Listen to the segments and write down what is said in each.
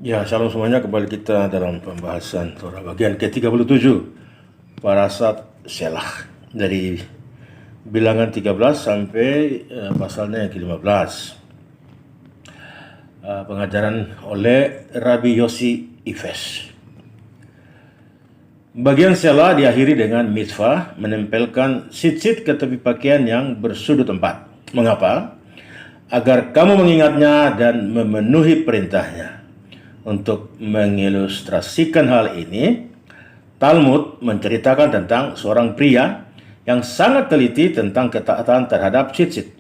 Ya, shalom semuanya. Kembali kita dalam pembahasan Torah bagian ke-37, Parashat Shelah, dari bilangan 13 sampai pasalnya yang ke-15. Pengajaran oleh Rabbi Yossi Ifes. Bagian Shelah diakhiri dengan mitzvah menempelkan sit-sit ke tepi pakaian yang bersudut empat. Mengapa? Agar kamu mengingatnya dan memenuhi perintahnya. Untuk mengilustrasikan hal ini, Talmud menceritakan tentang seorang pria yang sangat teliti tentang ketaatan terhadap tzitzit,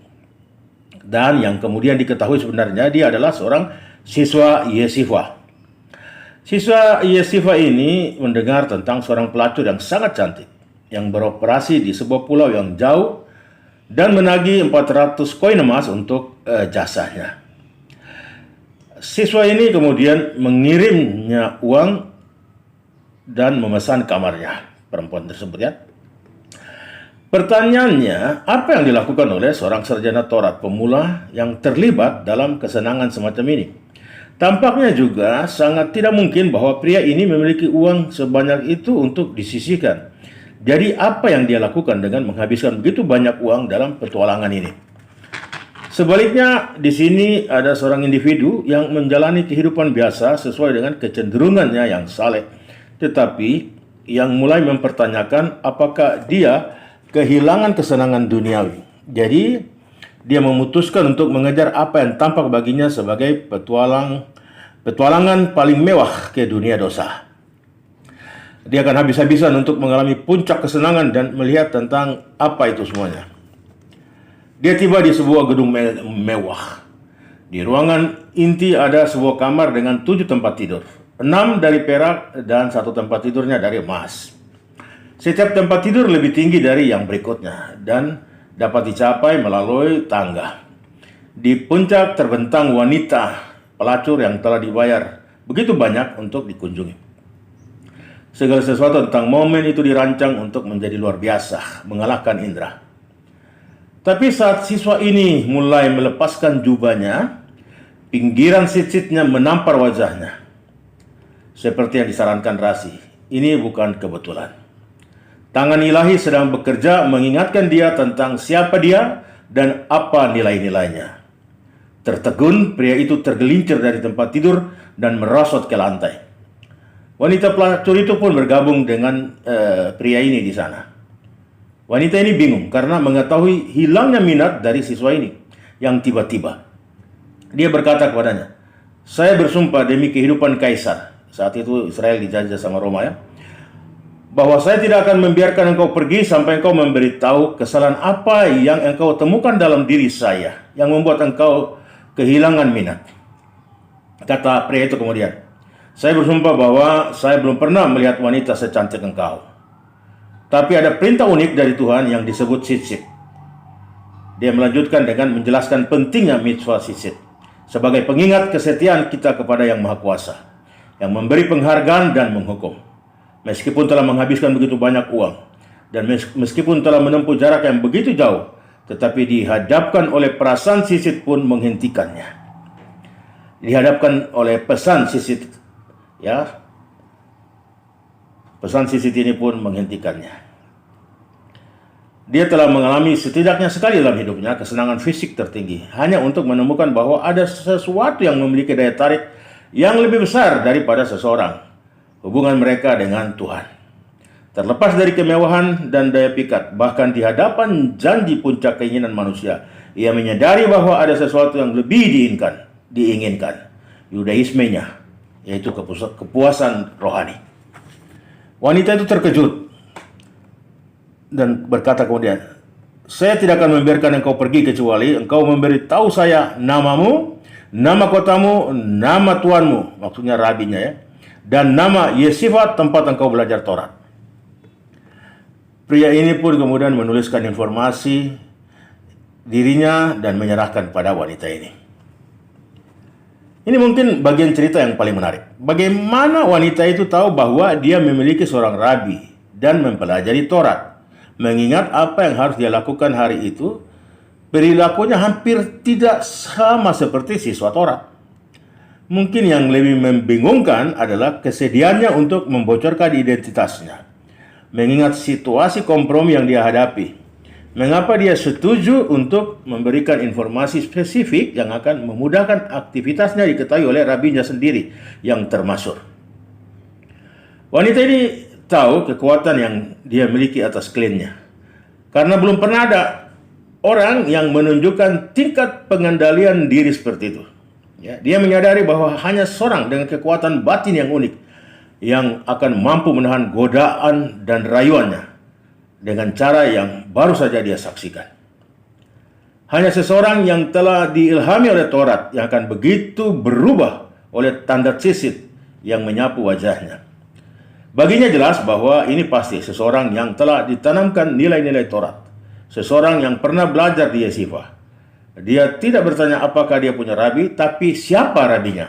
dan yang kemudian diketahui sebenarnya dia adalah seorang siswa yeshiva. Siswa yeshiva ini mendengar tentang seorang pelacur yang sangat cantik yang beroperasi di sebuah pulau yang jauh dan menagih 400 koin emas untuk jasanya. Siswa ini kemudian mengirimnya uang dan memesan kamarnya, perempuan tersebut ya. Pertanyaannya, apa yang dilakukan oleh seorang sarjana Taurat pemula yang terlibat dalam kesenangan semacam ini? Tampaknya juga sangat tidak mungkin bahwa pria ini memiliki uang sebanyak itu untuk disisihkan. Jadi apa yang dia lakukan dengan menghabiskan begitu banyak uang dalam petualangan ini? Sebaliknya, di sini ada seorang individu yang menjalani kehidupan biasa sesuai dengan kecenderungannya yang saleh, tetapi yang mulai mempertanyakan apakah dia kehilangan kesenangan duniawi. Jadi, dia memutuskan untuk mengejar apa yang tampak baginya sebagai petualangan paling mewah ke dunia dosa. Dia akan habis-habisan untuk mengalami puncak kesenangan dan melihat tentang apa itu semuanya. Dia tiba di sebuah gedung mewah. Di ruangan inti ada sebuah kamar dengan 7 tempat tidur. 6 dari perak dan 1 tempat tidurnya dari emas. Setiap tempat tidur lebih tinggi dari yang berikutnya dan dapat dicapai melalui tangga. Di puncak terbentang wanita pelacur yang telah dibayar begitu banyak untuk dikunjungi. Segala sesuatu tentang momen itu dirancang untuk menjadi luar biasa, mengalahkan indera. Tapi saat siswa ini mulai melepaskan jubahnya, pinggiran sit-sitnya menampar wajahnya. Seperti yang disarankan Rasi, ini bukan kebetulan. Tangan ilahi sedang bekerja mengingatkan dia tentang siapa dia dan apa nilai-nilainya. Tertegun, pria itu tergelincir dari tempat tidur dan merosot ke lantai. Wanita pelacur itu pun bergabung dengan pria ini di sana. Wanita ini bingung karena mengetahui hilangnya minat dari siswa ini yang tiba-tiba. Dia berkata kepadanya, "Saya bersumpah demi kehidupan kaisar," saat itu Israel dijajah sama Roma ya, "bahwa saya tidak akan membiarkan engkau pergi sampai engkau memberitahu kesalahan apa yang engkau temukan dalam diri saya yang membuat engkau kehilangan minat." Kata pria itu kemudian, "Saya bersumpah bahwa saya belum pernah melihat wanita secantik engkau. Tapi ada perintah unik dari Tuhan yang disebut sit-sit." Dia melanjutkan dengan menjelaskan pentingnya mitzvah sit-sit sebagai pengingat kesetiaan kita kepada Yang Maha Kuasa, yang memberi penghargaan dan menghukum. Meskipun telah menghabiskan begitu banyak uang, dan meskipun telah menempuh jarak yang begitu jauh, tetapi dihadapkan oleh perasaan sit-sit pun menghentikannya. Dihadapkan oleh pesan sit-sit, ya, pesan sit-sit ini pun menghentikannya. Dia telah mengalami setidaknya sekali dalam hidupnya kesenangan fisik tertinggi, hanya untuk menemukan bahwa ada sesuatu yang memiliki daya tarik yang lebih besar daripada seseorang, hubungan mereka dengan Tuhan. Terlepas dari kemewahan dan daya pikat, bahkan di hadapan janji puncak keinginan manusia, ia menyadari bahwa ada sesuatu yang lebih diinginkan, yudaismenya, yaitu kepuasan rohani. Wanita itu terkejut dan berkata kemudian, "Saya tidak akan membiarkan engkau pergi kecuali engkau memberitahu saya namamu, nama kotamu, nama tuanmu," maksudnya rabinya ya, "dan nama yeshiva tempat engkau belajar Taurat." Pria ini pun kemudian menuliskan informasi dirinya dan menyerahkan pada wanita ini. Ini mungkin bagian cerita yang paling menarik. Bagaimana wanita itu tahu bahwa dia memiliki seorang rabi dan mempelajari Taurat? Mengingat apa yang harus dia lakukan hari itu, perilakunya hampir tidak sama seperti siswa Taurat. Mungkin yang lebih membingungkan adalah kesediaannya untuk membocorkan identitasnya, mengingat situasi kompromi yang dia hadapi. Mengapa dia setuju untuk memberikan informasi spesifik yang akan memudahkan aktivitasnya diketahui oleh rabinya sendiri yang termasyhur. Wanita ini tahu kekuatan yang dia miliki atas kliennya, karena belum pernah ada orang yang menunjukkan tingkat pengendalian diri seperti itu. Ya, dia menyadari bahwa hanya seorang dengan kekuatan batin yang unik yang akan mampu menahan godaan dan rayuannya dengan cara yang baru saja dia saksikan. Hanya seseorang yang telah diilhami oleh Taurat yang akan begitu berubah oleh tanda sisit yang menyapu wajahnya. Baginya jelas bahwa ini pasti seseorang yang telah ditanamkan nilai-nilai Taurat, seseorang yang pernah belajar di Yeshiva. Dia tidak bertanya apakah dia punya rabi, tapi siapa rabinya.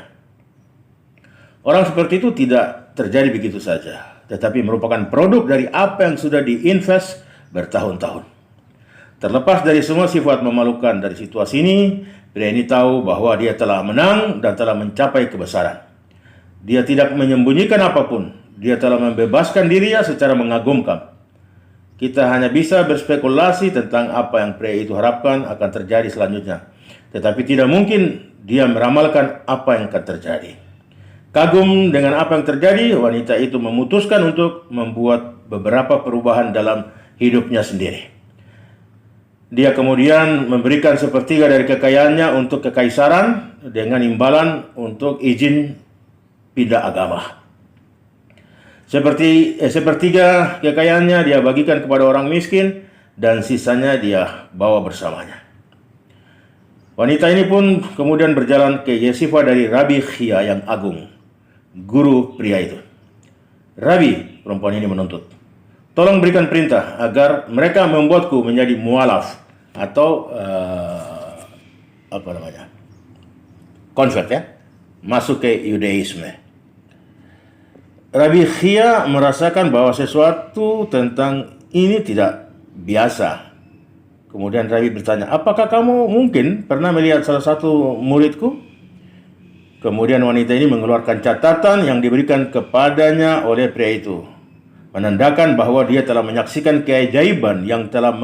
Orang seperti itu tidak terjadi begitu saja, tetapi merupakan produk dari apa yang sudah diinvest bertahun-tahun. Terlepas dari semua sifat memalukan dari situasi ini, pria ini tahu bahwa dia telah menang dan telah mencapai kebesaran. Dia tidak menyembunyikan apapun, dia telah membebaskan dirinya secara mengagumkan. Kita hanya bisa berspekulasi tentang apa yang pria itu harapkan akan terjadi selanjutnya. Tetapi tidak mungkin dia meramalkan apa yang akan terjadi. Kagum dengan apa yang terjadi, wanita itu memutuskan untuk membuat beberapa perubahan dalam hidupnya sendiri. Dia kemudian memberikan sepertiga dari kekayaannya untuk kekaisaran dengan imbalan untuk izin pindah agama. Sepertiga kekayaannya dia bagikan kepada orang miskin dan sisanya dia bawa bersamanya. Wanita ini pun kemudian berjalan ke Yeshiva dari Rabi Chia yang agung, guru pria itu. Rabi, perempuan ini menuntut, tolong berikan perintah agar mereka membuatku menjadi mualaf atau convert ya, masuk ke Yudaisme. Rabi Chia merasakan bahwa sesuatu tentang ini tidak biasa. Kemudian Rabi bertanya, apakah kamu mungkin pernah melihat salah satu muridku? Kemudian wanita ini mengeluarkan catatan yang diberikan kepadanya oleh pria itu, menandakan bahwa dia telah menyaksikan keajaiban yang telah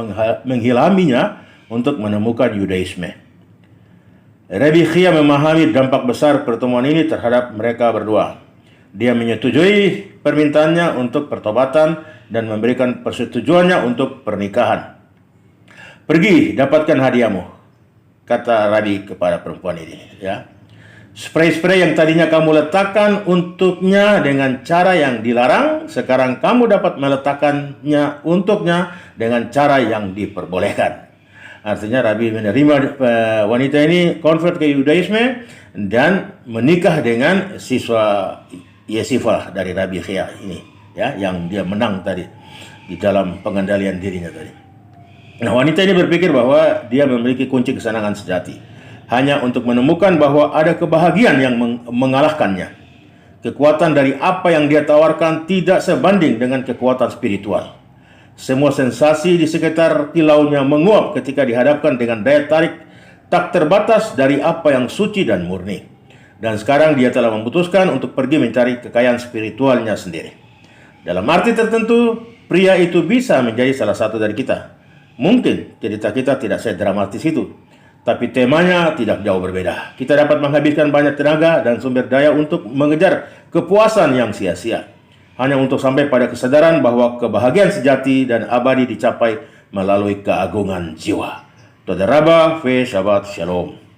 menghilaminya untuk menemukan Yudaisme. Rabi Chia memahami dampak besar pertemuan ini terhadap mereka berdua. Dia menyetujui permintaannya untuk pertobatan dan memberikan persetujuannya untuk pernikahan. Pergi, dapatkan hadiahmu, kata Rabi kepada perempuan ini. Ya, spray-spray yang tadinya kamu letakkan untuknya dengan cara yang dilarang, sekarang kamu dapat meletakkannya untuknya dengan cara yang diperbolehkan. Artinya Rabi menerima wanita ini convert ke Yudaisme dan menikah dengan siswa Yeshiva dari Rabi Chia ini, ya, yang dia menang tadi di dalam pengendalian dirinya tadi. Nah, wanita ini berpikir bahwa dia memiliki kunci kesenangan sejati, hanya untuk menemukan bahwa ada kebahagiaan yang mengalahkannya. Kekuatan dari apa yang dia tawarkan tidak sebanding dengan kekuatan spiritual. Semua sensasi di sekitar kilaunya menguap ketika dihadapkan dengan daya tarik tak terbatas dari apa yang suci dan murni. Dan sekarang dia telah memutuskan untuk pergi mencari kekayaan spiritualnya sendiri. Dalam arti tertentu, pria itu bisa menjadi salah satu dari kita. Mungkin cerita kita tidak sedramatis itu, tapi temanya tidak jauh berbeda. Kita dapat menghabiskan banyak tenaga dan sumber daya untuk mengejar kepuasan yang sia-sia, hanya untuk sampai pada kesadaran bahwa kebahagiaan sejati dan abadi dicapai melalui keagungan jiwa. Toda Rabba, Shabbat Shalom.